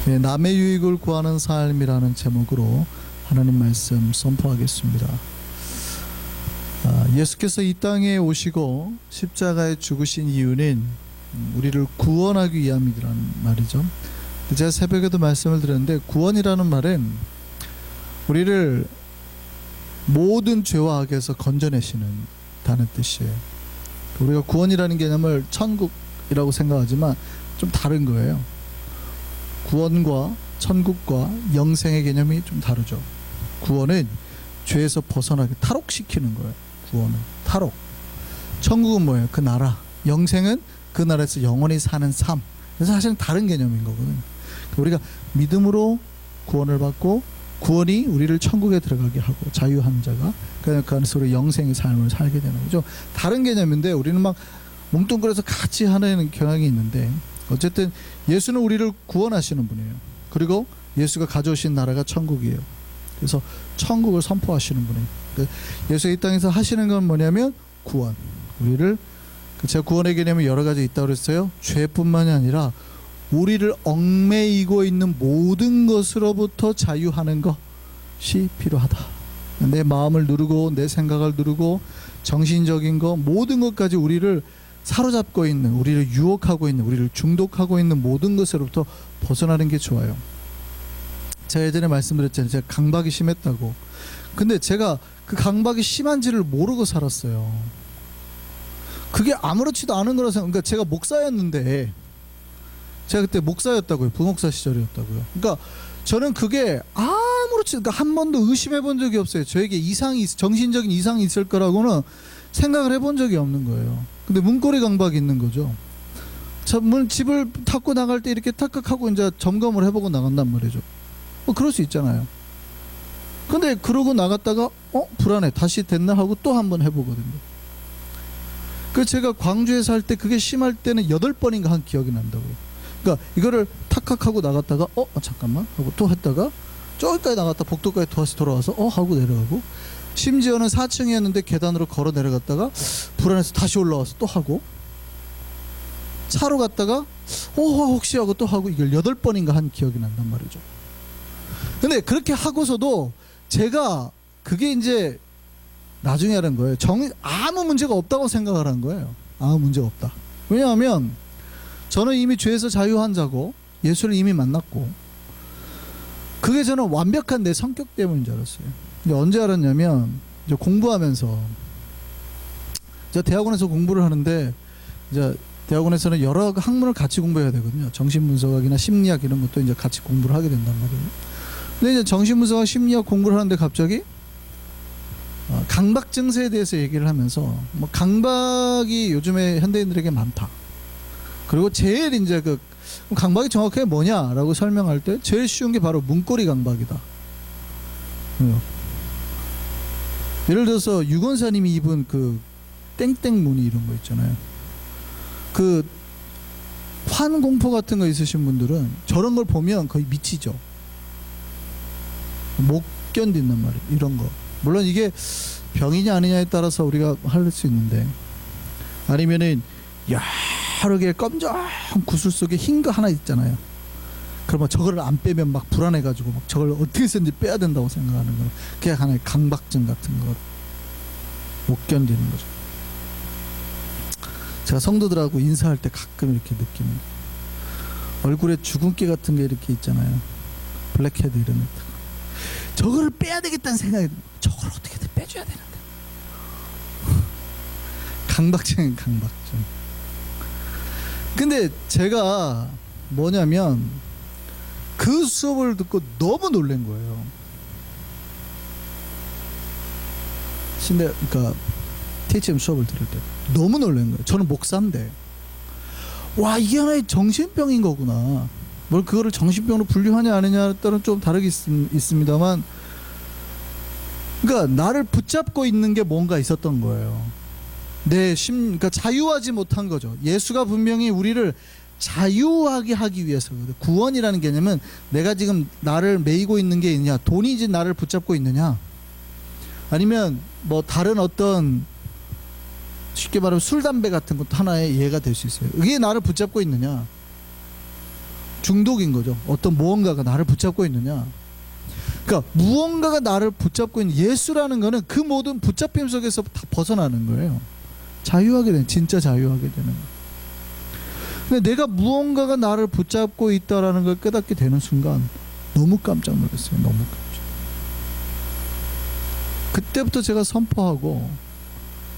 남의 유익을 구하는 삶이라는 제목으로 하나님 말씀 선포하겠습니다. 예수께서 이 땅에 오시고 십자가에 죽으신 이유는 우리를 구원하기 위함이라는 말이죠. 제가 새벽에도 말씀을 드렸는데, 구원이라는 말은 우리를 모든 죄와 악에서 건져내시는 뜻이에요. 우리가 구원이라는 개념을 천국이라고 생각하지만 좀 다른 거예요. 구원과 천국과 영생의 개념이 좀 다르죠. 구원은 죄에서 벗어나게 탈옥시키는 거예요. 구원은 탈옥. 천국은 뭐예요? 그 나라. 영생은 그 나라에서 영원히 사는 삶. 그래서 사실은 다른 개념인 거거든요. 우리가 믿음으로 구원을 받고, 구원이 우리를 천국에 들어가게 하고, 자유한 자가 그 안에서 우리 영생의 삶을 살게 되는 거죠. 다른 개념인데 우리는 막 뭉뚱그려서 같이 하는 경향이 있는데, 어쨌든 예수는 우리를 구원하시는 분이에요. 그리고 예수가 가져오신 나라가 천국이에요. 그래서 천국을 선포하시는 분이에요. 예수가 이 땅에서 하시는 건 뭐냐면 구원. 우리를, 제가 구원의 개념이 여러 가지 있다고 그랬어요. 죄뿐만이 아니라 우리를 얽매이고 있는 모든 것으로부터 자유하는 것이 필요하다. 내 마음을 누르고 내 생각을 누르고 정신적인 것, 모든 것까지 우리를 사로잡고 있는, 우리를 유혹하고 있는, 우리를 중독하고 있는 모든 것으로부터 벗어나는 게 좋아요. 제가 예전에 말씀드렸잖아요. 제가 강박이 심했다고. 근데 제가 그 강박이 심한지를 모르고 살았어요. 그게 아무렇지도 않은 거라서. 그러니까 제가 목사였는데, 제가 그때 목사였다고요. 부목사 시절이었다고요. 그러니까 저는 그게 아무렇지, 그러니까 한 번도 의심해 본 적이 없어요. 저에게 이상이, 정신적인 이상이 있을 거라고는 생각을 해본 적이 없는 거예요. 근데 문고리 강박이 있는 거죠. 집을 닫고 나갈 때 이렇게 탁탁하고 이제 점검을 해보고 나간단 말이죠. 그럴 수 있잖아요. 근데 그러고 나갔다가 불안해, 다시 됐나 하고 또 한 번 해보거든요. 그 제가 광주에 살 때 그게 심할 때는 8번인가 한 기억이 난다고요. 그러니까 이거를 탁탁하고 나갔다가 잠깐만 하고 또 했다가 저기까지 나갔다 복도까지 다시 돌아와서 하고 내려가고, 심지어는 4층이었는데 계단으로 걸어 내려갔다가 불안해서 다시 올라와서 또 하고, 차로 갔다가 혹시 하고 또 하고, 이걸 8번인가 한 기억이 난단 말이죠. 근데 그렇게 하고서도 제가 그게 이제 나중에 하는 거예요. 아무 문제가 없다고 생각을 한 거예요. 아무 문제가 없다. 왜냐하면 저는 이미 죄에서 자유한 자고 예수를 이미 만났고, 그게 저는 완벽한 내 성격 때문인 줄 알았어요. 근데 언제 알았냐면, 이제 공부하면서, 제가 대학원에서 공부를 하는데, 이제 대학원에서는 여러 학문을 같이 공부해야 되거든요. 정신분석학이나 심리학 이런 것도 이제 같이 공부를 하게 된단 말이에요. 근데 이제 정신분석학, 심리학 공부를 하는데 갑자기 강박 증세에 대해서 얘기를 하면서, 강박이 요즘에 현대인들에게 많다. 그리고 제일 이제 강박이 정확하게 뭐냐라고 설명할 때 제일 쉬운 게 바로 문고리 강박이다. 예를 들어서 유건사님이 입은 그 땡땡 무늬 이런 거 있잖아요. 그 환공포 같은 거 있으신 분들은 저런 걸 보면 거의 미치죠. 못 견딘단 말이에요. 이런 거. 물론 이게 병이냐 아니냐에 따라서 우리가 할 수 있는데, 아니면은 여러 개의 검정 구슬 속에 흰 거 하나 있잖아요. 그러면 저거를 안 빼면 막 불안해가지고 막 저걸 어떻게 해서든지 빼야 된다고 생각하는 거. 그게 하나의 강박증 같은 거. 못 견디는 거죠. 제가 성도들하고 인사할 때 가끔 이렇게 느끼는, 얼굴에 주근깨 같은 게 이렇게 있잖아요. 블랙헤드 이런 거. 저거를 빼야 되겠다는 생각이, 저걸 어떻게든 빼줘야 되는데. 강박증은 강박증. 근데 제가 뭐냐면 그 수업을 듣고 너무 놀란 거예요. 그러니까 THM 수업을 들을 때 너무 놀란 거예요. 저는 목사인데, 와, 이게 하나의 정신병인 거구나. 뭘 그거를 정신병으로 분류하냐 아니냐에 따라 좀 다르게 있습니다만, 그러니까 나를 붙잡고 있는 게 뭔가 있었던 거예요. 그러니까 자유하지 못한 거죠. 예수가 분명히 우리를 자유하게 하기 위해서거든요. 구원이라는 개념은 내가 지금 나를 매이고 있는 게 있느냐, 돈이 이제 나를 붙잡고 있느냐, 아니면 뭐 다른 어떤, 쉽게 말하면 술, 담배 같은 것도 하나의 예가 될 수 있어요. 이게 나를 붙잡고 있느냐. 중독인 거죠. 어떤 무언가가 나를 붙잡고 있느냐. 그러니까 무언가가 나를 붙잡고 있는 예수라는 거는 그 모든 붙잡힘 속에서 다 벗어나는 거예요. 자유하게 되는, 진짜 자유하게 되는 거예요. 근데 내가 무언가가 나를 붙잡고 있다라는 걸 깨닫게 되는 순간 너무 깜짝 놀랐어요. 너무 깜짝. 그때부터 제가 선포하고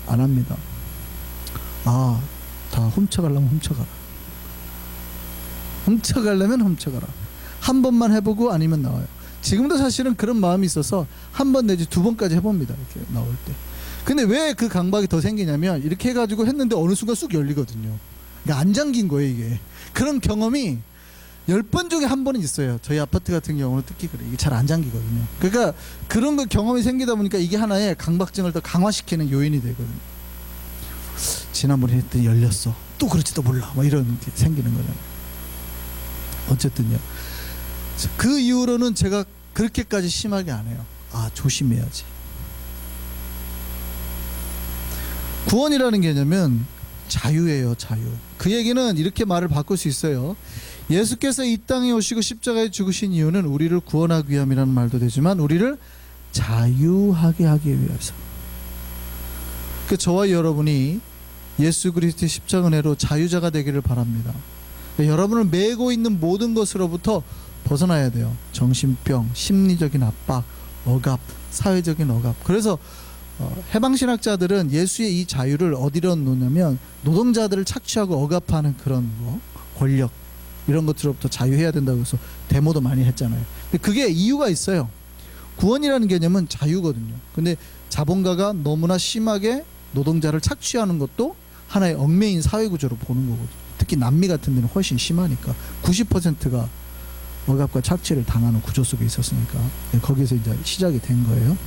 안 합니다. 다 훔쳐가려면 훔쳐가라. 훔쳐가려면 훔쳐가라. 한 번만 해보고 아니면 나와요. 지금도 사실은 그런 마음이 있어서 한 번 내지 두 번까지 해봅니다. 이렇게 나올 때. 근데 왜 그 강박이 더 생기냐면 이렇게 해가지고 했는데 어느 순간 쑥 열리거든요. 그러니까 안 잠긴 거예요 이게. 그런 경험이 10번 중에 한 번은 있어요. 저희 아파트 같은 경우는 특히 그래요. 이게 잘 안 잠기거든요. 그러니까 그런 거 경험이 생기다 보니까 이게 하나의 강박증을 더 강화시키는 요인이 되거든요. 지난번에 했더니 열렸어. 또 그럴지도 몰라. 뭐 이런 게 생기는 거잖아요. 어쨌든요. 그 이후로는 제가 그렇게까지 심하게 안 해요. 조심해야지. 구원이라는 개념은 자유예요. 자유. 그 얘기는 이렇게 말을 바꿀 수 있어요. 예수께서 이 땅에 오시고 십자가에 죽으신 이유는 우리를 구원하기 위함이라는 말도 되지만 우리를 자유하게 하기 위해서. 그 저와 여러분이 예수 그리스도의 십자가 은혜로 자유자가 되기를 바랍니다. 여러분을 매고 있는 모든 것으로부터 벗어나야 돼요. 정신병, 심리적인 압박, 억압, 사회적인 억압. 그래서 해방신학자들은 예수의 이 자유를 어디로 놓냐면 노동자들을 착취하고 억압하는 그런 권력 이런 것들로부터 자유해야 된다고 해서 데모도 많이 했잖아요. 근데 그게 이유가 있어요. 구원이라는 개념은 자유거든요. 근데 자본가가 너무나 심하게 노동자를 착취하는 것도 하나의 얽매인 사회구조로 보는 거거든요. 특히 남미 같은 데는 훨씬 심하니까 90%가 억압과 착취를 당하는 구조 속에 있었으니까 거기서 이제 시작이 된 거예요.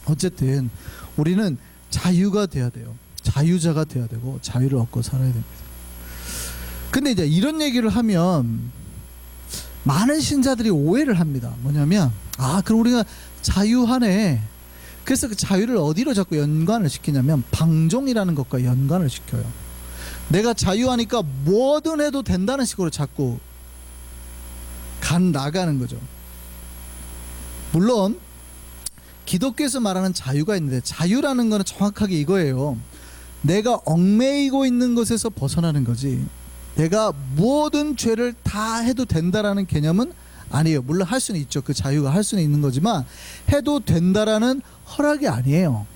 어쨌든 우리는 자유가 돼야 돼요. 자유자가 돼야 되고 자유를 얻고 살아야 됩니다. 근데 이제 이런 얘기를 하면 많은 신자들이 오해를 합니다. 뭐냐면 그럼 우리가 자유하네. 그래서 그 자유를 어디로 자꾸 연관을 시키냐면 방종이라는 것과 연관을 시켜요. 내가 자유하니까 뭐든 해도 된다는 식으로 자꾸 나가는 거죠. 물론 기독교에서 말하는 자유가 있는데 자유라는 거는 정확하게 이거예요. 내가 얽매이고 있는 것에서 벗어나는 거지 내가 모든 죄를 다 해도 된다라는 개념은 아니에요. 물론 할 수는 있죠. 그 자유가 할 수는 있는 거지만 해도 된다라는 허락이 아니에요.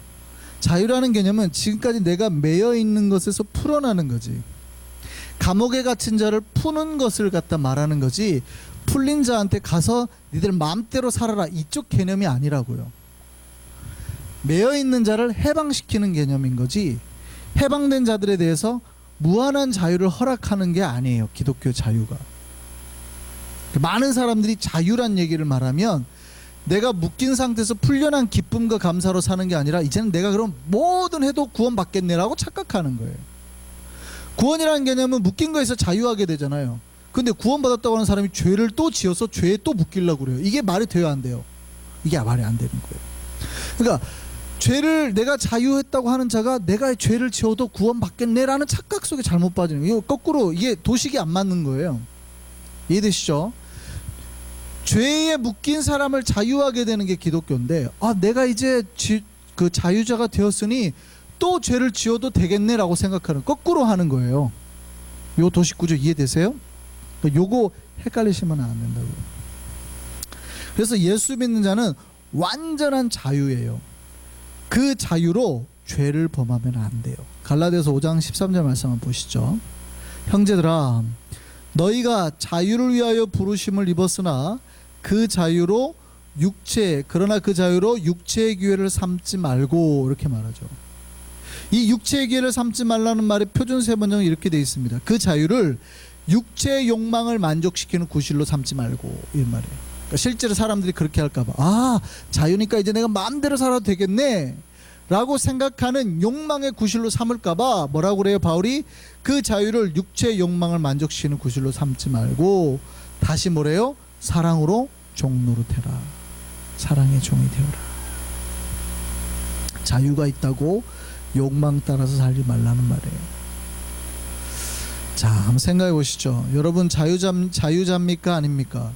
자유라는 개념은 지금까지 내가 매여 있는 것에서 풀어나는 거지. 감옥에 갇힌 자를 푸는 것을 갖다 말하는 거지 풀린 자한테 가서 니들 마음대로 살아라 이쪽 개념이 아니라고요. 매여 있는 자를 해방시키는 개념인 거지 해방된 자들에 대해서 무한한 자유를 허락하는 게 아니에요. 기독교 자유가. 많은 사람들이 자유란 얘기를 말하면 내가 묶인 상태에서 풀려난 기쁨과 감사로 사는 게 아니라 이제는 내가 그럼 뭐든 해도 구원받겠네라고 착각하는 거예요. 구원이라는 개념은 묶인 거에서 자유하게 되잖아요. 근데 구원받았다고 하는 사람이 죄를 또 지어서 죄에 또 묶이려고 그래요. 이게 말이 돼요, 안 돼요? 이게 말이 안 되는 거예요. 그러니까 죄를 내가 자유했다고 하는 자가 내가 죄를 지어도 구원받겠네라는 착각 속에 잘못 빠지는 거예요. 거꾸로 이게 도식이 안 맞는 거예요. 이해되시죠? 죄에 묶인 사람을 자유하게 되는 게 기독교인데 내가 이제 그 자유자가 되었으니 또 죄를 지어도 되겠네라고 생각하는 거꾸로 하는 거예요. 요 도식구조 이해되세요? 요거 헷갈리시면 안 된다고요. 그래서 예수 믿는 자는 완전한 자유예요. 그 자유로 죄를 범하면 안 돼요. 갈라디아서 5장 13절 말씀 한번 보시죠. 형제들아 너희가 자유를 위하여 부르심을 입었으나 그러나 그 자유로 육체의 기회를 삼지 말고 이렇게 말하죠. 이 육체의 기회를 삼지 말라는 말의 표준 세 번역은 이렇게 되어 있습니다. 그 자유를 육체의 욕망을 만족시키는 구실로 삼지 말고 이 말이에요. 그러니까 실제로 사람들이 그렇게 할까봐 자유니까 이제 내가 마음대로 살아도 되겠네 라고 생각하는 욕망의 구실로 삼을까봐 뭐라고 그래요? 바울이 그 자유를 육체의 욕망을 만족시키는 구실로 삼지 말고 다시 뭐래요? 사랑으로 종노릇해라. 사랑의 종이 되어라. 자유가 있다고 욕망 따라서 살지 말라는 말이에요. 자, 한번 생각해 보시죠. 여러분 자유자입니까 아닙니까?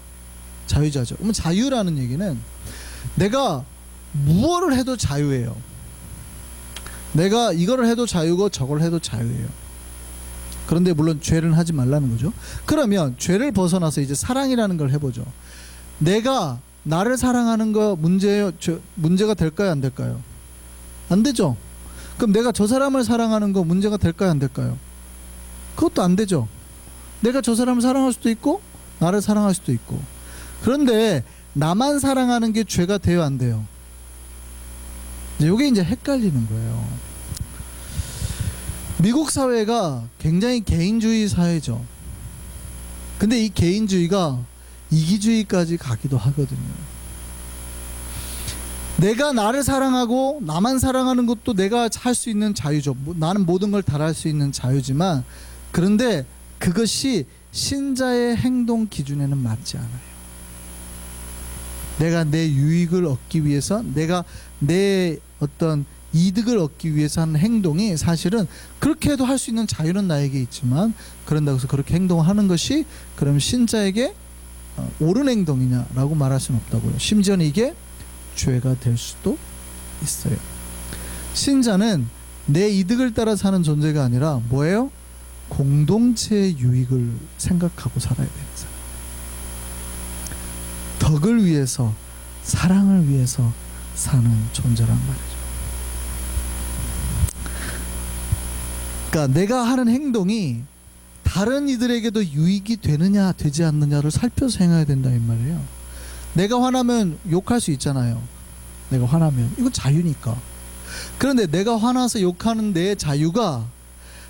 자유자죠. 그러면 자유라는 얘기는 내가 무엇을 해도 자유예요. 내가 이거를 해도 자유고 저걸 해도 자유예요. 그런데 물론 죄를 하지 말라는 거죠. 그러면 죄를 벗어나서 이제 사랑이라는 걸 해보죠. 내가 나를 사랑하는 거 문제가 될까요 안 될까요? 안 되죠. 그럼 내가 저 사람을 사랑하는 거 문제가 될까요 안 될까요? 그것도 안 되죠. 내가 저 사람을 사랑할 수도 있고 나를 사랑할 수도 있고. 그런데 나만 사랑하는 게 죄가 돼요 안 돼요? 이게 이제 헷갈리는 거예요. 미국 사회가 굉장히 개인주의 사회죠. 근데 이 개인주의가 이기주의까지 가기도 하거든요. 내가 나를 사랑하고 나만 사랑하는 것도 내가 할 수 있는 자유죠. 나는 모든 걸 다 할 수 있는 자유지만, 그런데 그것이 신자의 행동 기준에는 맞지 않아요. 내가 내 유익을 얻기 위해서, 내가 내 어떤 이득을 얻기 위해서 하는 행동이, 사실은 그렇게 해도 할 수 있는 자유는 나에게 있지만, 그런다고 해서 그렇게 행동하는 것이 그럼 신자에게 옳은 행동이냐라고 말할 수는 없다고요. 심지어는 이게 죄가 될 수도 있어요. 신자는 내 이득을 따라 사는 존재가 아니라 뭐예요? 공동체의 유익을 생각하고 살아야 되는 사람. 덕을 위해서, 사랑을 위해서 사는 존재란 말이죠. 그러니까 내가 하는 행동이 다른 이들에게도 유익이 되느냐 되지 않느냐를 살펴서 행해야 된다 이 말이에요. 내가 화나면 욕할 수 있잖아요. 내가 화나면 이건 자유니까. 그런데 내가 화나서 욕하는 내 자유가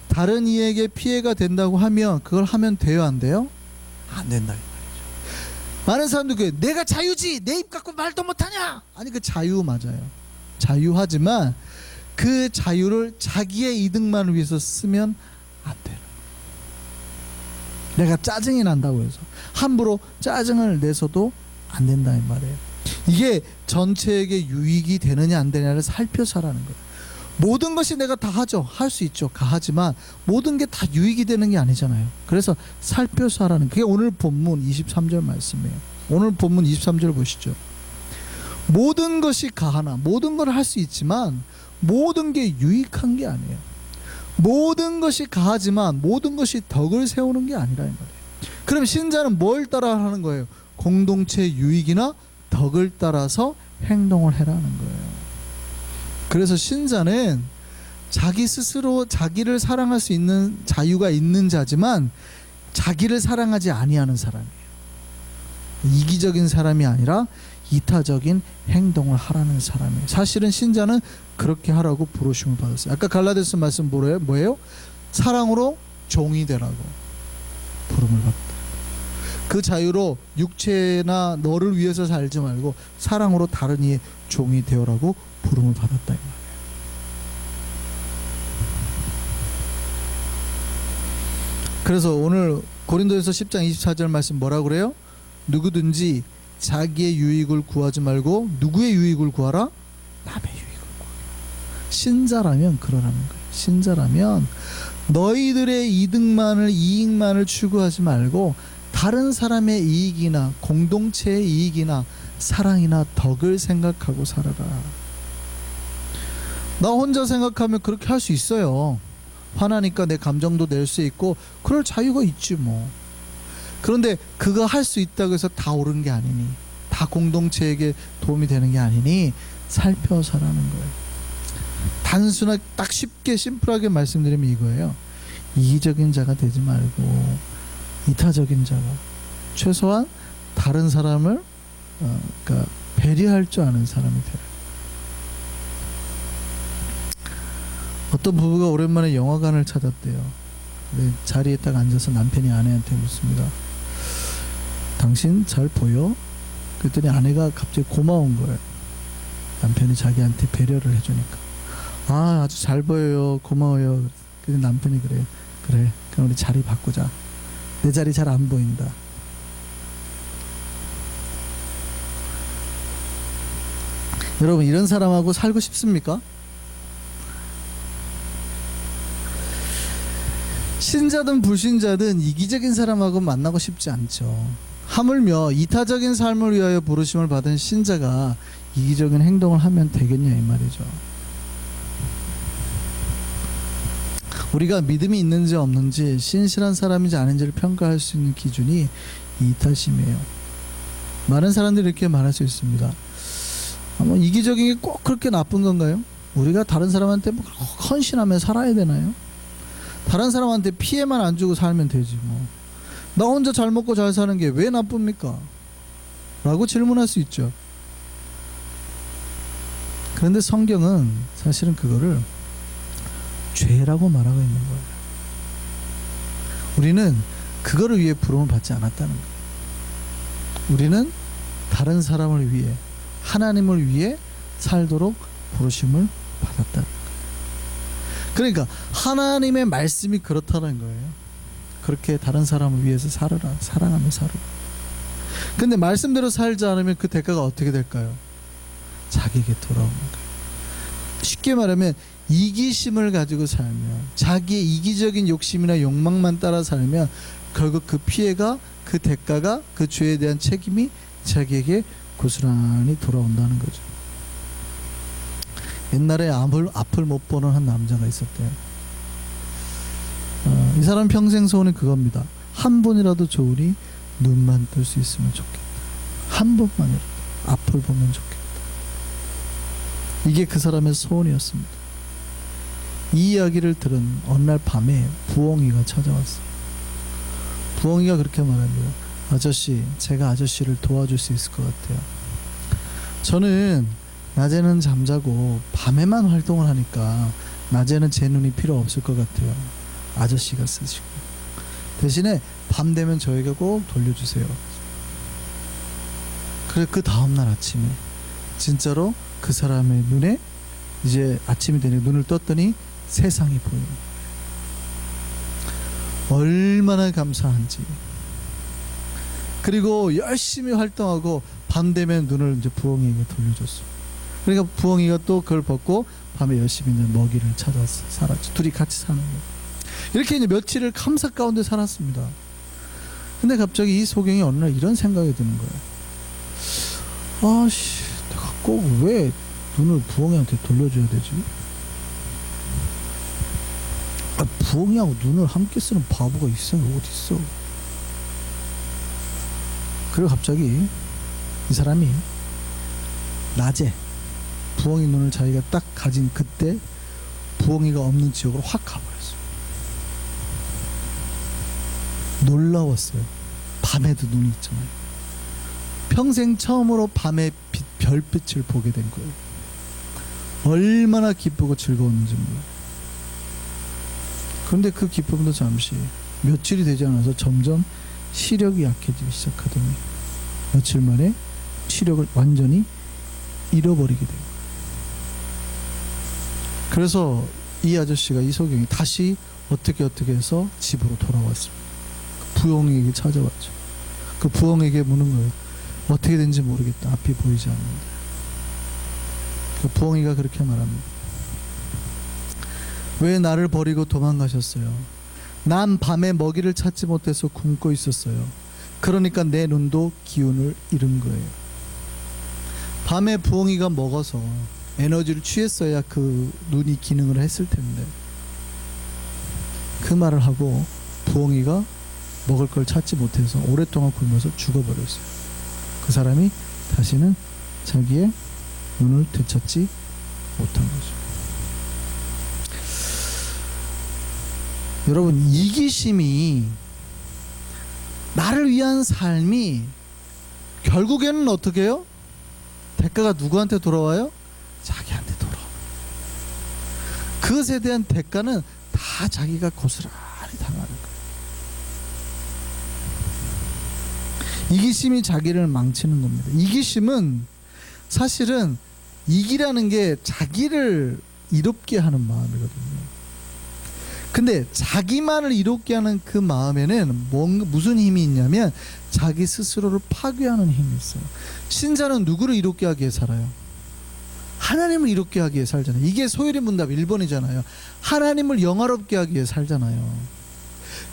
다른 이에게 피해가 된다고 하면 그걸 하면 돼요 안 돼요? 안 된다 이 말이죠. 많은 사람들이 내가 자유지 내 입 갖고 말도 못하냐. 아니 그 자유 맞아요. 자유하지만 그 자유를 자기의 이득만을 위해서 쓰면 안 돼요. 내가 짜증이 난다고 해서 함부로 짜증을 내서도 안 된다 이 말이에요. 이게 전체에게 유익이 되느냐 안 되느냐를 살펴서 하라는 거예요. 모든 것이 내가 다 하죠. 할 수 있죠. 하지만 모든 게 다 유익이 되는 게 아니잖아요. 그래서 살펴서 하라는, 그게 오늘 본문 23절 말씀이에요. 오늘 본문 23절 보시죠. 모든 것이 가하나, 모든 걸 할 수 있지만 모든 게 유익한 게 아니에요. 모든 것이 가하지만 모든 것이 덕을 세우는 게 아니라 이 말이에요. 그럼 신자는 뭘 따라 하는 거예요? 공동체 유익이나 덕을 따라서 행동을 해라는 거예요. 그래서 신자는 자기 스스로 자기를 사랑할 수 있는 자유가 있는 자지만 자기를 사랑하지 아니하는 사람이에요. 이기적인 사람이 아니라 이타적인 행동을 하라는 사람이에요. 사실은 신자는 그렇게 하라고 부르심을 받았어요. 아까 갈라디아서 말씀 뭐예요? 사랑으로 종이 되라고 부름을 받았다. 그 자유로 육체나 너를 위해서 살지 말고 사랑으로 다른 이의 종이 되어라고 부름을 받았다 이 말이에요. 그래서 오늘 고린도에서 10장 24절 말씀 뭐라고 그래요? 누구든지 자기의 유익을 구하지 말고 누구의 유익을 구하라? 남의 유익을 구하라. 신자라면 그러라는 거예요. 신자라면 너희들의 이익만을 추구하지 말고 다른 사람의 이익이나 공동체의 이익이나 사랑이나 덕을 생각하고 살아라. 나 혼자 생각하면 그렇게 할 수 있어요. 화나니까 내 감정도 낼 수 있고 그럴 자유가 있지 뭐. 그런데 그거 할 수 있다고 해서 다 옳은 게 아니니, 다 공동체에게 도움이 되는 게 아니니 살펴서 하라는 거예요. 단순하게 딱 쉽게 심플하게 말씀드리면 이거예요. 이기적인 자가 되지 말고 이타적인 자가, 최소한 다른 사람을 그러니까 배려할 줄 아는 사람이 되라. 어떤 부부가 오랜만에 영화관을 찾았대요. 자리에 딱 앉아서 남편이 아내한테 묻습니다. 당신 잘 보여? 그랬더니 아내가 갑자기 고마운 거예요. 남편이 자기한테 배려를 해주니까. 아, 아주 잘 보여요. 고마워요. 그래서 남편이 그래요. 그래, 그럼 우리 자리 바꾸자. 내 자리 잘 안 보인다. 여러분, 이런 사람하고 살고 싶습니까? 신자든 불신자든 이기적인 사람하고 만나고 싶지 않죠. 하물며 이타적인 삶을 위하여 부르심을 받은 신자가 이기적인 행동을 하면 되겠냐 이 말이죠. 우리가 믿음이 있는지 없는지, 신실한 사람인지 아닌지를 평가할 수 있는 기준이 이타심이에요. 많은 사람들이 이렇게 말할 수 있습니다. 이기적인 게 꼭 그렇게 나쁜 건가요? 우리가 다른 사람한테 뭐 헌신하며 살아야 되나요? 다른 사람한테 피해만 안 주고 살면 되지 뭐. 나 혼자 잘 먹고 잘 사는 게 왜 나쁩니까? 라고 질문할 수 있죠. 그런데 성경은 사실은 그거를 죄라고 말하고 있는 거예요. 우리는 그거를 위해 부름을 받지 않았다는 거예요. 우리는 다른 사람을 위해, 하나님을 위해 살도록 부르심을 받았다는 거예요. 그러니까 하나님의 말씀이 그렇다는 거예요. 그렇게 다른 사람을 위해서 살아라, 사랑하며 살아라. 근데 말씀대로 살지 않으면 그 대가가 어떻게 될까요? 자기에게 돌아오는 거예요. 쉽게 말하면 이기심을 가지고 살면, 자기의 이기적인 욕심이나 욕망만 따라 살면 결국 그 피해가, 그 대가가, 그 죄에 대한 책임이 자기에게 고스란히 돌아온다는 거죠. 옛날에 앞을 못 보는 한 남자가 있었대요. 이 사람 평생 소원이 그겁니다. 한 번이라도 좋으니 눈만 뜰 수 있으면 좋겠다. 한 번만이라도 앞을 보면 좋겠다. 이게 그 사람의 소원이었습니다. 이 이야기를 들은 어느 날 밤에 부엉이가 찾아왔어요. 부엉이가 그렇게 말합니다. 아저씨, 제가 아저씨를 도와줄 수 있을 것 같아요. 저는 낮에는 잠자고 밤에만 활동을 하니까 낮에는 제 눈이 필요 없을 것 같아요. 아저씨가 쓰시고 대신에 밤 되면 저에게 꼭 돌려주세요. 그래 그 다음날 아침에 진짜로 그 사람의 눈에 이제 아침이 되니 눈을 떴더니 세상이 보이는 거예요. 얼마나 감사한지. 그리고 열심히 활동하고 밤 되면 눈을 이제 부엉이에게 돌려줬어요. 그러니까 부엉이가 또 그걸 벗고 밤에 열심히 이제 먹이를 찾아서 살았죠. 둘이 같이 사는 거예요. 이렇게 이제 며칠을 감사 가운데 살았습니다. 근데 갑자기 이 소경이 어느 날 이런 생각이 드는 거예요. 아씨, 내가 꼭 왜 눈을 부엉이한테 돌려줘야 되지? 부엉이하고 눈을 함께 쓰는 바보가 있어? 어디 있어? 그리고 갑자기 이 사람이 낮에 부엉이 눈을 자기가 딱 가진 그때 부엉이가 없는 지역으로 확 가버렸어요. 놀라웠어요. 밤에도 눈이 있잖아요. 평생 처음으로 밤에 별빛을 보게 된 거예요. 얼마나 기쁘고 즐거웠는지 몰라요. 그런데 그 기쁨도 잠시, 며칠이 되지 않아서 점점 시력이 약해지기 시작하더니 며칠 만에 시력을 완전히 잃어버리게 돼요. 그래서 이 아저씨가, 이 소경이 다시 어떻게 해서 집으로 돌아왔습니다. 그 부엉이에게 찾아왔죠. 그 부엉이에게 묻는 거예요. 어떻게 된지 모르겠다. 앞이 보이지 않는다. 그 부엉이가 그렇게 말합니다. 왜 나를 버리고 도망가셨어요? 난 밤에 먹이를 찾지 못해서 굶고 있었어요. 그러니까 내 눈도 기운을 잃은 거예요. 밤에 부엉이가 먹어서 에너지를 취했어야 그 눈이 기능을 했을 텐데, 그 말을 하고 부엉이가 먹을 걸 찾지 못해서 오랫동안 굶어서 죽어버렸어요. 그 사람이 다시는 자기의 눈을 되찾지 못한 거죠. 여러분, 이기심이, 나를 위한 삶이 결국에는 어떻게 해요? 대가가 누구한테 돌아와요? 자기한테 돌아와요. 그것에 대한 대가는 다 자기가 고스란히 당하는 거예요. 이기심이 자기를 망치는 겁니다. 이기심은 사실은, 이기라는 게 자기를 이롭게 하는 마음이거든요. 근데 자기만을 이롭게 하는 그 마음에는 무슨 힘이 있냐면 자기 스스로를 파괴하는 힘이 있어요. 신자는 누구를 이롭게 하기에 살아요? 하나님을 이롭게 하기에 살잖아요. 이게 소요리 문답 1번이잖아요. 하나님을 영화롭게 하기에 살잖아요.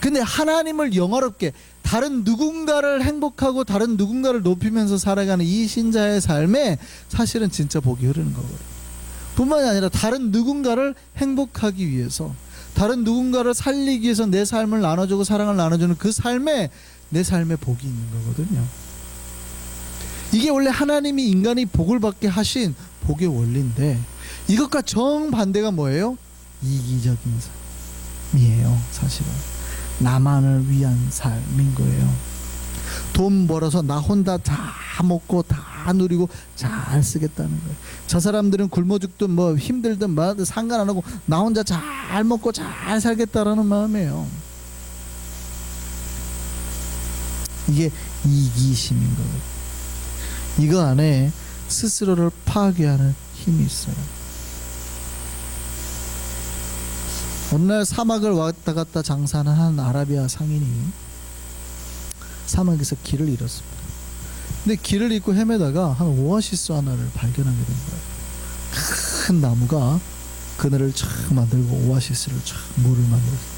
근데 하나님을 영화롭게 다른 누군가를 행복하고 다른 누군가를 높이면서 살아가는 이 신자의 삶에 사실은 진짜 복이 흐르는 거거든요. 뿐만이 아니라 다른 누군가를 행복하기 위해서, 다른 누군가를 살리기 위해서 내 삶을 나눠주고 사랑을 나눠주는 그 삶에 내 삶에 복이 있는 거거든요. 이게 원래 하나님이 인간이 복을 받게 하신 복의 원리인데, 이것과 정반대가 뭐예요? 이기적인 삶이에요. 사실은 나만을 위한 삶인 거예요. 돈 벌어서 나 혼자 다 먹고 다 누리고 잘 쓰겠다는 거예요. 저 사람들은 굶어 죽든 뭐 힘들든 뭐 상관 안 하고 나 혼자 잘 먹고 잘 살겠다라는 마음이에요. 이게 이기심인 거예요. 이거 안에 스스로를 파괴하는 힘이 있어요. 어느 날 사막을 왔다 갔다 장사하는 한 아라비아 상인이 사막에서 길을 잃었습니다. 근데 길을 잃고 헤매다가 한 오아시스 하나를 발견하게 된 거예요. 큰 나무가 그늘을 쫙 만들고 오아시스를 쫙 물을 만들었어요.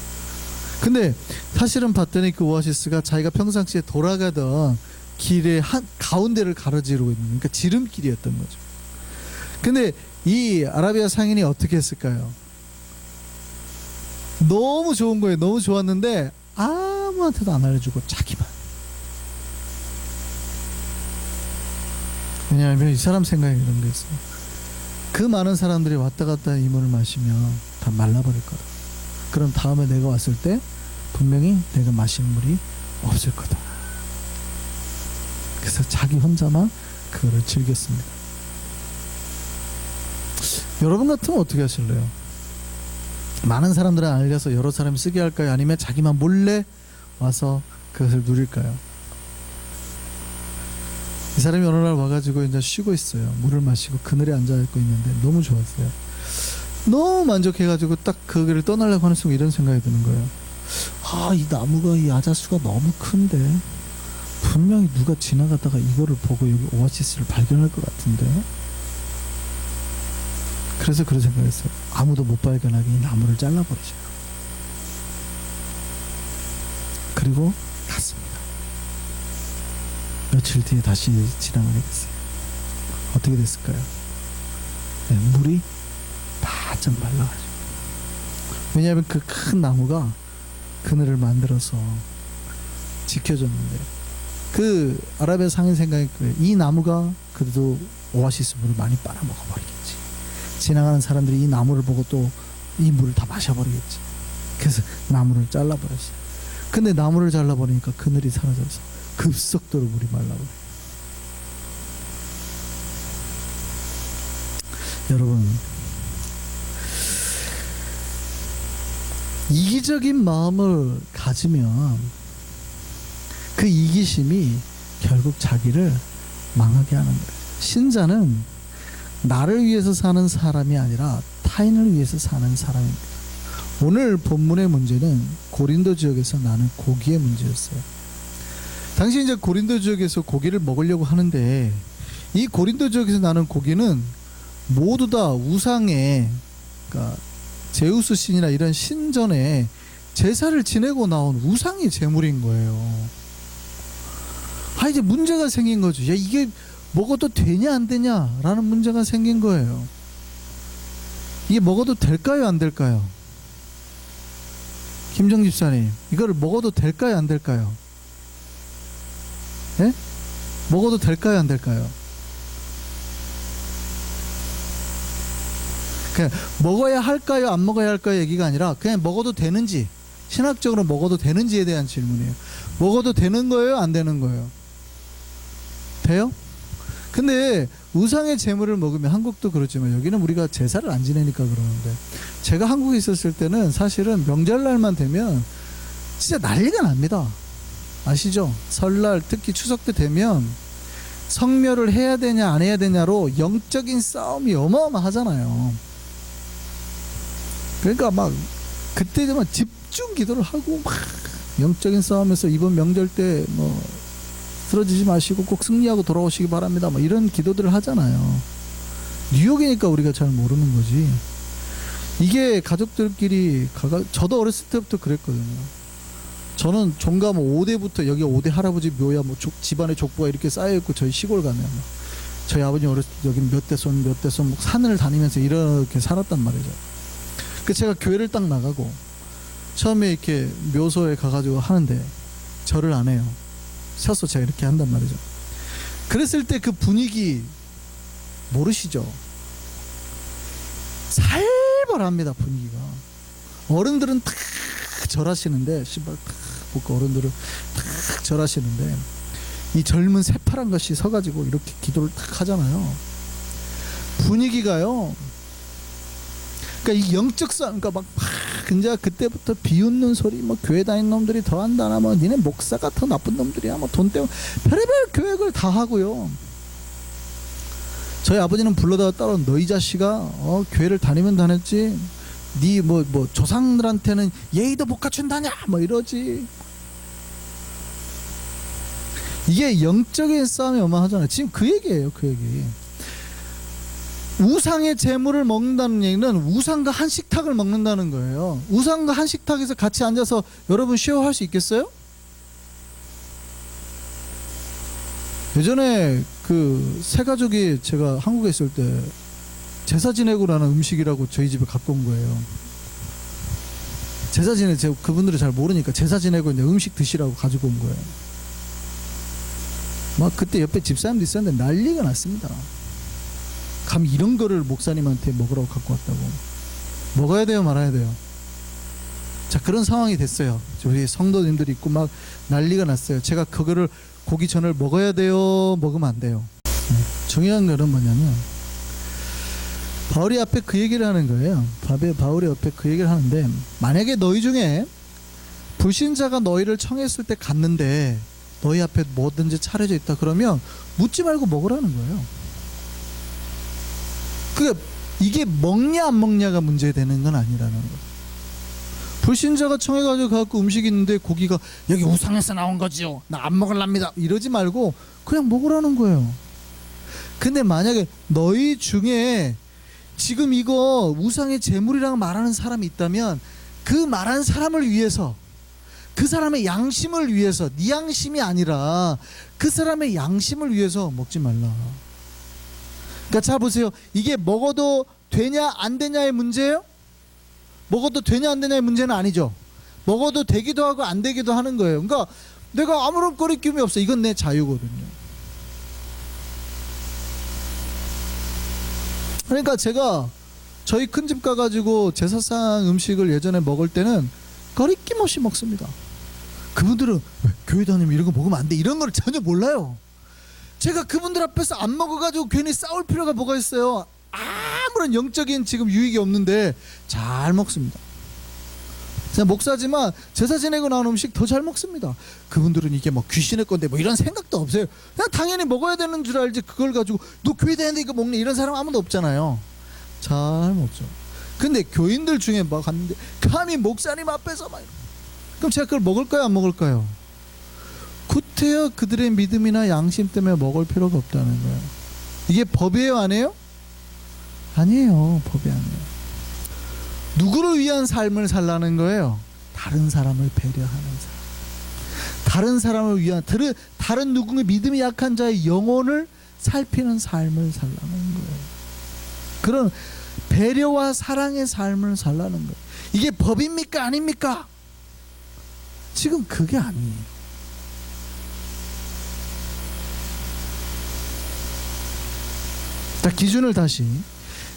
근데 사실은 봤더니 그 오아시스가 자기가 평상시에 돌아가던 길의 한 가운데를 가로지르고 있는, 그러니까 지름길이었던 거죠. 근데 이 아라비아 상인이 어떻게 했을까요? 너무 좋은 거예요. 너무 좋았는데 아무한테도 안 알려주고 자기만. 왜냐하면 이 사람 생각에 이런 게 있어요. 그 많은 사람들이 왔다 갔다 이 물을 마시면 다 말라버릴 거다. 그럼 다음에 내가 왔을 때 분명히 내가 마실 물이 없을 거다. 그래서 자기 혼자만 그거를 즐겼습니다. 여러분 같으면 어떻게 하실래요? 많은 사람들은 알려서 여러 사람이 쓰게 할까요? 아니면 자기만 몰래 와서 그것을 누릴까요? 이 사람이 어느 날 와가지고 이제 쉬고 있어요. 물을 마시고 그늘에 앉아있고 있는데 너무 좋았어요. 너무 만족해가지고 딱 그 길을 떠나려고 하는 순간 이런 생각이 드는 거예요. 이 나무가, 이 야자수가 너무 큰데 분명히 누가 지나가다가 이거를 보고 여기 오아시스를 발견할 것 같은데. 그래서 그런 생각했어요. 아무도 못 발견하게 이 나무를 잘라버리죠. 그리고 갔습니다. 며칠 뒤에 다시 지나가게 됐어요. 어떻게 됐을까요? 네, 물이 바짝 말라가지고. 왜냐하면 그 큰 나무가 그늘을 만들어서 지켜줬는데, 그 아라비아 상인 생각이 그래요. 이 나무가 그래도 오아시스 물을 많이 빨아먹어 버리겠지. 지나가는 사람들이 이 나무를 보고 또 이 물을 다 마셔버리겠지. 그래서 나무를 잘라버렸어요. 근데 나무를 잘라버리니까 그늘이 사라져서 급속도로 물이 말라버려요. 여러분, 이기적인 마음을 가지면 그 이기심이 결국 자기를 망하게 하는 거예요. 신자는 나를 위해서 사는 사람이 아니라 타인을 위해서 사는 사람입니다. 오늘 본문의 문제는 고린도 지역에서 나는 고기의 문제였어요. 당시 이제 고린도 지역에서 고기를 먹으려고 하는데, 이 고린도 지역에서 나는 고기는 모두 다 우상의, 그러니까 제우스 신이나 이런 신전에 제사를 지내고 나온 우상의 제물인 거예요. 이제 문제가 생긴 거죠. 야, 이게 먹어도 되냐 안 되냐 라는 문제가 생긴 거예요. 이게 먹어도 될까요 안 될까요? 김정 집사님, 이거를 먹어도 될까요 안 될까요? 예? 먹어도 될까요 안 될까요? 그냥 먹어야 할까요 안 먹어야 할까요 얘기가 아니라 그냥 먹어도 되는지, 신학적으로 먹어도 되는지에 대한 질문이에요. 먹어도 되는 거예요 안 되는 거예요? 돼요? 근데 우상의 제물을 먹으면, 한국도 그렇지만 여기는 우리가 제사를 안 지내니까 그러는데, 제가 한국에 있었을 때는 사실은 명절날만 되면 진짜 난리가 납니다. 아시죠? 설날, 특히 추석 때 되면 성묘를 해야 되냐 안 해야 되냐로 영적인 싸움이 어마어마하잖아요. 그러니까 막 그때 되면 집중 기도를 하고 막 영적인 싸움에서 이번 명절 때 뭐 쓰러지지 마시고 꼭 승리하고 돌아오시기 바랍니다, 뭐 이런 기도들을 하잖아요. 뉴욕이니까 우리가 잘 모르는 거지. 이게 가족들끼리 저도 어렸을 때부터 그랬거든요. 저는 종감 5대부터 여기 5대 할아버지 묘야 뭐 집안의 족보가 이렇게 쌓여있고 저희 시골 가면 뭐 저희 아버님 어렸을 때 여기 몇 대손 뭐 산을 다니면서 이렇게 살았단 말이죠. 그 제가 교회를 딱 나가고 처음에 이렇게 묘소에 가가지고 하는데 절을 안 해요. 서서 제가 이렇게 한단 말이죠. 그랬을 때 그 분위기 모르시죠? 살벌합니다. 분위기가. 어른들은 탁 절하시는데 신발 탁 벗고 어른들은 탁 절하시는데 이 젊은 새파란 것이 서가지고 이렇게 기도를 탁 하잖아요. 분위기가요. 그러니까 이 영적 싸움, 그러니까 막 이제 그때부터 비웃는 소리, 뭐 교회 다니는 놈들이 더 한다나, 뭐 니네 목사가 더 나쁜 놈들이야, 뭐 돈 때문에 별의별 계획을 다 하고요. 저희 아버지는 불러다가 따로 너희 자식아, 교회를 다니면 다녔지, 니 뭐 조상들한테는 예의도 못 갖춘다냐, 뭐 이러지. 이게 영적인 싸움이 어마하잖아요. 지금 그 얘기예요, 그 얘기. 우상의 재물을 먹는다는 얘기는 우상과 한 식탁을 먹는다는 거예요. 우상과 한 식탁에서 같이 앉아서 여러분 쉐어할 수 있겠어요? 예전에 그 새가족이 제가 한국에 있을 때 제사 지내고라는 음식이라고 저희 집에 갖고 온 거예요. 제사 지내, 제가 그분들이 잘 모르니까 제사 지내고 이제 음식 드시라고 가지고 온 거예요. 막 그때 옆에 집사람도 있었는데 난리가 났습니다. 감히 이런 거를 목사님한테 먹으라고 갖고 왔다고. 먹어야 돼요, 말아야 돼요? 자, 그런 상황이 됐어요. 우리 성도님들이 있고 막 난리가 났어요. 제가 그거를 고기 전을 먹어야 돼요, 먹으면 안 돼요? 중요한 거는 뭐냐면 바울이 앞에 그 얘기를 하는 거예요. 바울이 앞에 그 얘기를 하는데, 만약에 너희 중에 불신자가 너희를 청했을 때 갔는데 너희 앞에 뭐든지 차려져 있다 그러면 묻지 말고 먹으라는 거예요. 이게 먹냐 안 먹냐가 문제되는 건 아니라는 거예요. 불신자가 청해가지고 갖고 음식이 있는데 고기가 여기 우상에서 나온 거지요, 나 안 먹을랍니다, 이러지 말고 그냥 먹으라는 거예요. 근데 만약에 너희 중에 지금 이거 우상의 제물이라고 말하는 사람이 있다면 그 말하는 사람을 위해서, 그 사람의 양심을 위해서, 네 양심이 아니라 그 사람의 양심을 위해서 먹지 말라. 그러니까 자 보세요. 이게 먹어도 되냐 안 되냐의 문제예요? 먹어도 되냐 안 되냐의 문제는 아니죠. 먹어도 되기도 하고 안 되기도 하는 거예요. 그러니까 내가 아무런 거리낌이 없어. 이건 내 자유거든요. 그러니까 제가 저희 큰 집 가가지고 제사상 음식을 예전에 먹을 때는 거리낌 없이 먹습니다. 그분들은 왜 교회 다니면 이런 거 먹으면 안 돼, 이런 걸 전혀 몰라요. 제가 그분들 앞에서 안 먹어가지고 괜히 싸울 필요가 뭐가 있어요. 아무런 영적인 지금 유익이 없는데 잘 먹습니다. 제가 목사지만 제사 지내고 나온 음식 더 잘 먹습니다. 그분들은 이게 뭐 귀신의 건데 뭐 이런 생각도 없어요. 그냥 당연히 먹어야 되는 줄 알지, 그걸 가지고 너 교회 다니는데 이거 먹니, 이런 사람 아무도 없잖아요. 잘 먹죠. 근데 교인들 중에 막 갔는데 감히 목사님 앞에서 막, 그럼 제가 그걸 먹을까요 안 먹을까요? 구태여 그들의 믿음이나 양심 때문에 먹을 필요가 없다는 거예요. 이게 법이에요 아니에요? 아니에요. 법이 아니에요. 누구를 위한 삶을 살라는 거예요? 다른 사람을 배려하는 사람, 다른 사람을 위한, 다른 누군가 믿음이 약한 자의 영혼을 살피는 삶을 살라는 거예요. 그런 배려와 사랑의 삶을 살라는 거예요. 이게 법입니까 아닙니까? 지금 그게 아니에요. 자, 기준을 다시,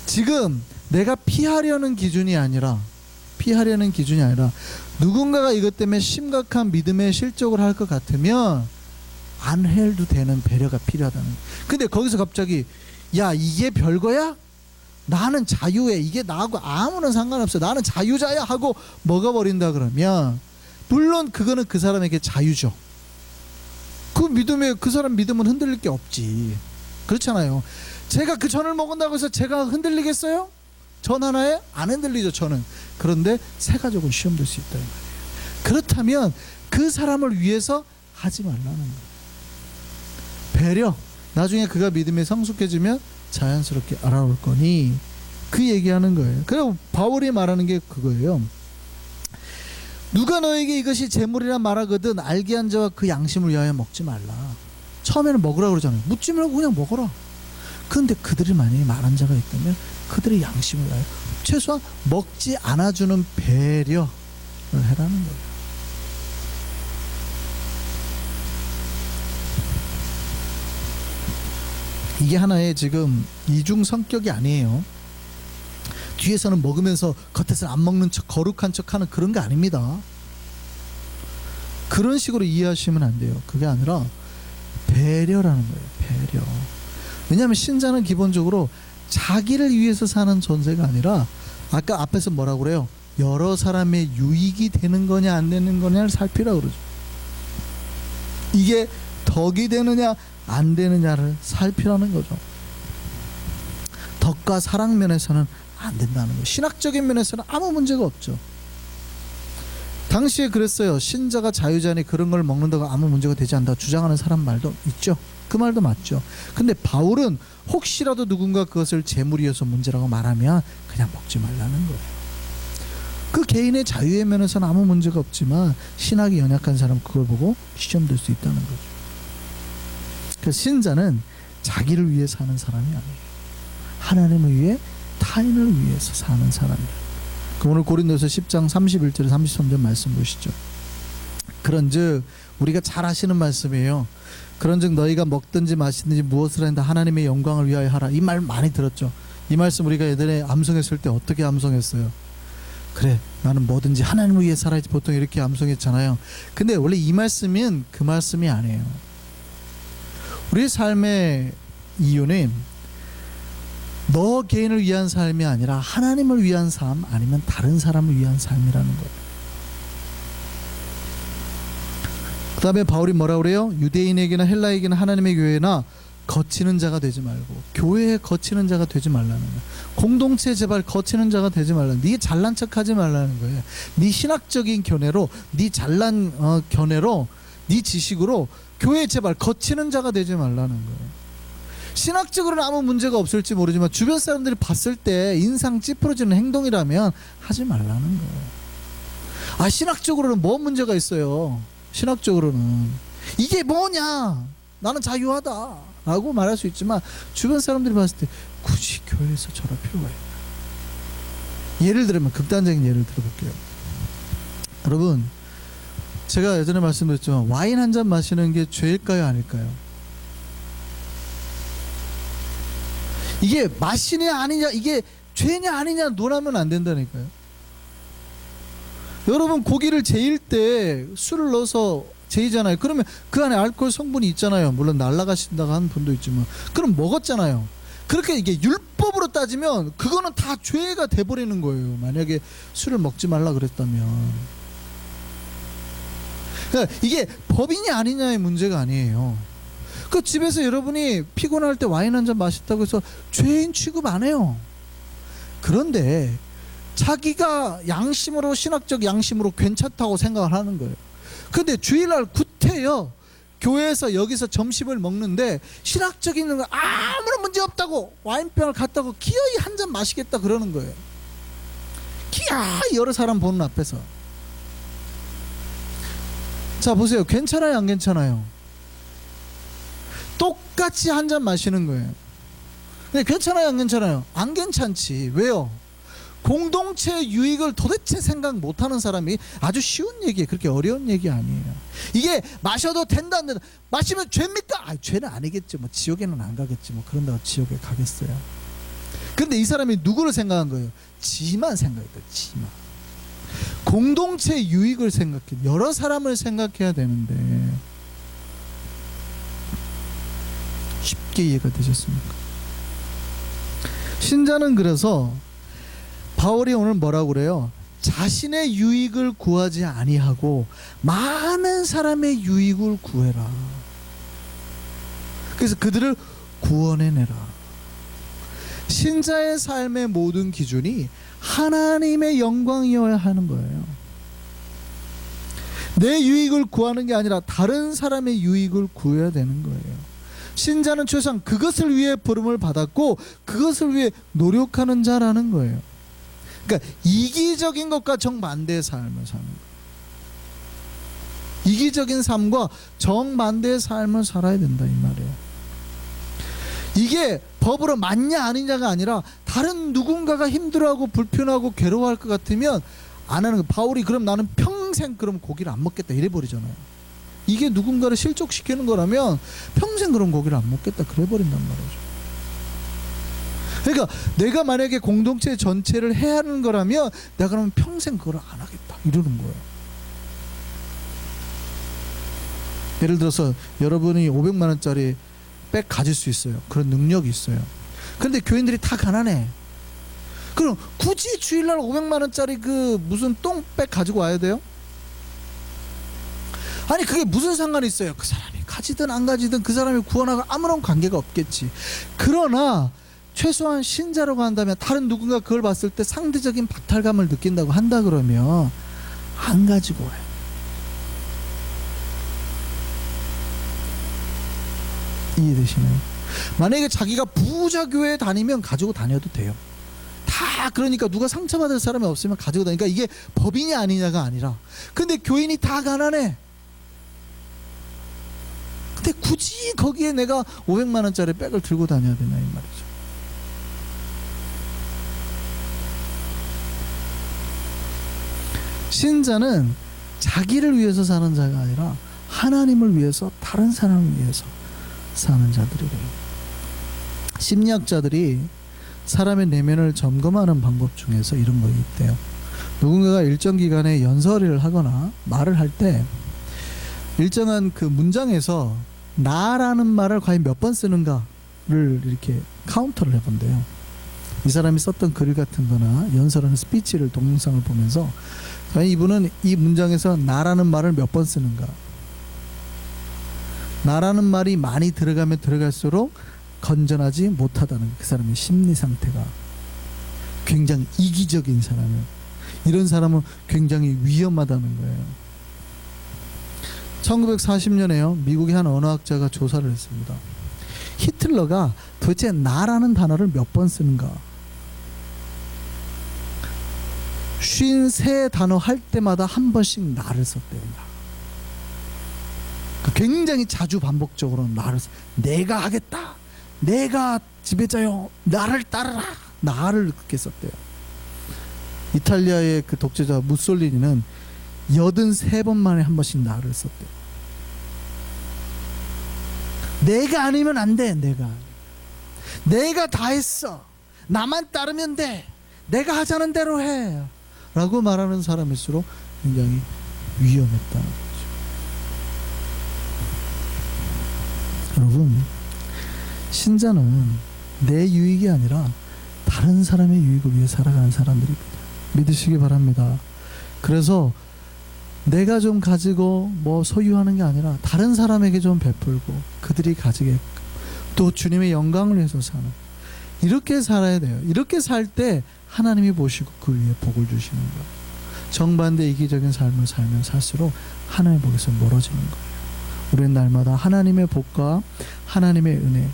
지금 내가 피하려는 기준이 아니라 누군가가 이것 때문에 심각한 믿음의 실족을 할 것 같으면 안 해도 되는 배려가 필요하다는 거예요. 근데 거기서 갑자기 야 이게 별거야? 나는 자유해, 이게 나하고 아무런 상관없어, 나는 자유자야 하고 먹어버린다 그러면 물론 그거는 그 사람에게 자유죠. 그 믿음에, 그 사람 믿음은 흔들릴 게 없지. 그렇잖아요. 제가 그 전을 먹은다고 해서 제가 흔들리겠어요? 전 하나에 안 흔들리죠, 저는. 그런데 새 가족은 시험 들 수 있다 이 말이에요. 그렇다면 그 사람을 위해서 하지 말라는 거예요. 배려. 나중에 그가 믿음에 성숙해지면 자연스럽게 알아올 거니, 그 얘기하는 거예요. 그리고 바울이 말하는 게 그거예요. 누가 너에게 이것이 재물이라 말하거든 알게 한 자와 그 양심을 위하여 먹지 말라. 처음에는 먹으라 그러잖아요. 묻지 말고 그냥 먹어라. 그런데 그들이 만약에 말한 자가 있다면 그들의 양심을 위하여 최소한 먹지 않아주는 배려를 해라는 거예요. 이게 하나의 지금 이중 성격이 아니에요. 뒤에서는 먹으면서 겉에서는 안 먹는 척, 거룩한 척 하는 그런 게 아닙니다. 그런 식으로 이해하시면 안 돼요. 그게 아니라 배려라는 거예요. 배려. 왜냐하면 신자는 기본적으로 자기를 위해서 사는 존재가 아니라 아까 앞에서 뭐라고 그래요? 여러 사람의 유익이 되는 거냐 안 되는 거냐를 살피라고 그러죠. 이게 덕이 되느냐 안 되느냐를 살피라는 거죠. 덕과 사랑 면에서는 안 된다는 거예요. 신학적인 면에서는 아무 문제가 없죠. 당시에 그랬어요. 신자가 자유자니 그런 걸 먹는다고 아무 문제가 되지 않는다 주장하는 사람 말도 있죠. 그 말도 맞죠. 근데 바울은 혹시라도 누군가 그것을 재물이어서 문제라고 말하면 그냥 먹지 말라는 거예요. 그 개인의 자유의 면에서는 아무 문제가 없지만 신학이 연약한 사람 그걸 보고 시험 들 수 있다는 거죠. 그 신자는 자기를 위해 사는 사람이 아니에요. 하나님을 위해 타인을 위해서 사는 사람이에요. 오늘 고린도서 10장 31절 33절 말씀 보시죠. 그런즉 우리가 잘 아시는 말씀이에요. 그런즉 너희가 먹든지 마시든지 무엇을 한다 하나님의 영광을 위하여 하라. 이 말 많이 들었죠. 이 말씀 우리가 예전에 암송했을 때 어떻게 암송했어요? 그래 나는 뭐든지 하나님을 위해 살아야지 보통 이렇게 암송했잖아요. 근데 원래 이 말씀은 그 말씀이 아니에요. 우리 삶의 이유는 너 개인을 위한 삶이 아니라 하나님을 위한 삶 아니면 다른 사람을 위한 삶이라는 거예요. 그 다음에 바울이 뭐라고 그래요? 유대인에게나 헬라에게나 하나님의 교회나 거치는 자가 되지 말고 교회에 거치는 자가 되지 말라는 거예요. 공동체 제발 거치는 자가 되지 말라는 거예요. 네 잘난 척하지 말라는 거예요. 네 신학적인 견해로 네 잘난 견해로 네 지식으로 교회에 제발 거치는 자가 되지 말라는 거예요. 신학적으로는 아무 문제가 없을지 모르지만 주변 사람들이 봤을 때 인상 찌푸러지는 행동이라면 하지 말라는 거예요. 아 신학적으로는 뭐 문제가 있어요. 신학적으로는 이게 뭐냐 나는 자유하다 라고 말할 수 있지만 주변 사람들이 봤을 때 굳이 교회에서 저럴 필요가 있나. 예를 들면 극단적인 예를 들어볼게요. 여러분 제가 예전에 말씀드렸지만 와인 한 잔 마시는 게 죄일까요 아닐까요? 이게 마시냐 아니냐 이게 죄냐 아니냐 논하면 안 된다니까요. 여러분 고기를 재일 때 술을 넣어서 재이잖아요. 그러면 그 안에 알코올 성분이 있잖아요. 물론 날아가신다고 하는 분도 있지만 그럼 먹었잖아요. 그렇게 이게 율법으로 따지면 그거는 다 죄가 돼버리는 거예요. 만약에 술을 먹지 말라 그랬다면. 그러니까 이게 법이냐 아니냐의 문제가 아니에요. 그 집에서 여러분이 피곤할 때 와인 한 잔 마셨다고 해서 죄인 취급 안 해요. 그런데 자기가 양심으로 신학적 양심으로 괜찮다고 생각을 하는 거예요. 근데 주일날 구태여 교회에서 여기서 점심을 먹는데 신학적인 거 아무런 문제 없다고 와인병을 갖다고 기어이 한 잔 마시겠다 그러는 거예요. 기어이 여러 사람 보는 앞에서. 자 보세요. 괜찮아요 안 괜찮아요? 똑같이 한 잔 마시는 거예요. 근데 괜찮아요 안 괜찮아요? 안 괜찮지. 왜요? 공동체 유익을 도대체 생각 못하는 사람이 아주 쉬운 얘기예요. 그렇게 어려운 얘기 아니에요. 이게 마셔도 된다 안 된다. 마시면 죄입니까? 아, 죄는 아니겠죠. 뭐 지옥에는 안 가겠지. 뭐 그런다고 지옥에 가겠어요. 근데 이 사람이 누구를 생각한 거예요? 지만 생각했다. 지만. 공동체 유익을 생각해. 여러 사람을 생각해야 되는데 쉽게 이해가 되셨습니까? 신자는 그래서 바울이 오늘 뭐라고 그래요? 자신의 유익을 구하지 아니하고 많은 사람의 유익을 구해라. 그래서 그들을 구원해내라. 신자의 삶의 모든 기준이 하나님의 영광이어야 하는 거예요. 내 유익을 구하는 게 아니라 다른 사람의 유익을 구해야 되는 거예요. 신자는 최소한 그것을 위해 부름을 받았고 그것을 위해 노력하는 자라는 거예요. 그러니까 이기적인 것과 정반대의 삶을 사는 거예요. 이기적인 삶과 정반대의 삶을 살아야 된다 이 말이에요. 이게 법으로 맞냐 아니냐가 아니라 다른 누군가가 힘들어하고 불편하고 괴로워할 것 같으면 안 하는 거. 바울이 그럼 나는 평생 그럼 고기를 안 먹겠다 이래 버리잖아요. 이게 누군가를 실족시키는 거라면 평생 그럼 고기를 안 먹겠다 그래 버린단 말이죠. 그러니까 내가 만약에 공동체 전체를 해야 하는 거라면 내가 그러면 평생 그걸 안 하겠다 이러는 거예요. 예를 들어서 여러분이 500만 원짜리 백 가질 수 있어요. 그런 능력이 있어요. 근데 교인들이 다 가난해. 그럼 굳이 주일날 500만 원짜리 그 무슨 똥백 가지고 와야 돼요? 아니 그게 무슨 상관이 있어요? 그 사람이 가지든 안 가지든 그 사람이 구원하고 아무런 관계가 없겠지. 그러나 최소한 신자라고 한다면 다른 누군가 그걸 봤을 때 상대적인 박탈감을 느낀다고 한다 그러면 안 가지고 와요. 이해되시나요? 만약에 자기가 부자 교회에 다니면 가지고 다녀도 돼요. 다 그러니까 누가 상처받을 사람이 없으면 가지고 다니니까 이게 법이냐 아니냐가 아니라 근데 교인이 다 가난해. 근데 굳이 거기에 내가 500만 원짜리 백을 들고 다녀야 되나 이 말이죠. 신자는 자기를 위해서 사는 자가 아니라 하나님을 위해서 다른 사람을 위해서 사는 자들이래요. 심리학자들이 사람의 내면을 점검하는 방법 중에서 이런 거 있대요. 누군가가 일정 기간에 연설을 하거나 말을 할 때 일정한 그 문장에서 나라는 말을 과연 몇 번 쓰는가를 이렇게 카운터를 해본대요. 이 사람이 썼던 글 같은 거나 연설하는 스피치를 동영상을 보면서 과연 이분은 이 문장에서 나라는 말을 몇 번 쓰는가. 나라는 말이 많이 들어가면 들어갈수록 건전하지 못하다는 그 사람의 심리 상태가 굉장히 이기적인 사람이에요. 이런 사람은 굉장히 위험하다는 거예요. 1940년에요. 미국의 한 언어학자가 조사를 했습니다. 히틀러가 도대체 나라는 단어를 몇 번 쓰는가. 53단어 할 때마다 한 번씩 나를 썼대요. 굉장히 자주 반복적으로 나를 내가 하겠다. 내가 지배자요. 나를 따르라. 나를 그렇게 썼대요. 이탈리아의 그 독재자 무솔리니는 83번 만에 한 번씩 나를 썼대요. 내가 아니면 안 돼. 내가 다 했어. 나만 따르면 돼. 내가 하자는 대로 해. 라고 말하는 사람일수록 굉장히 위험했다는 거죠. 여러분, 신자는 내 유익이 아니라 다른 사람의 유익을 위해 살아가는 사람들입니다. 믿으시기 바랍니다. 그래서 내가 좀 가지고 뭐 소유하는 게 아니라 다른 사람에게 좀 베풀고 그들이 가지게 또 주님의 영광을 위해서 사는 이렇게 살아야 돼요. 이렇게 살 때 하나님이 보시고 그 위에 복을 주시는 거예요. 정반대 이기적인 삶을 살면 살수록 하나님의 복에서 멀어지는 거예요. 우리는 날마다 하나님의 복과 하나님의 은혜,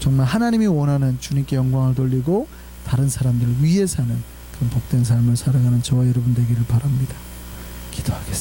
정말 하나님이 원하는 주님께 영광을 돌리고 다른 사람들을 위해 사는 그런 복된 삶을 살아가는 저와 여러분 되기를 바랍니다. 기도하겠습니다.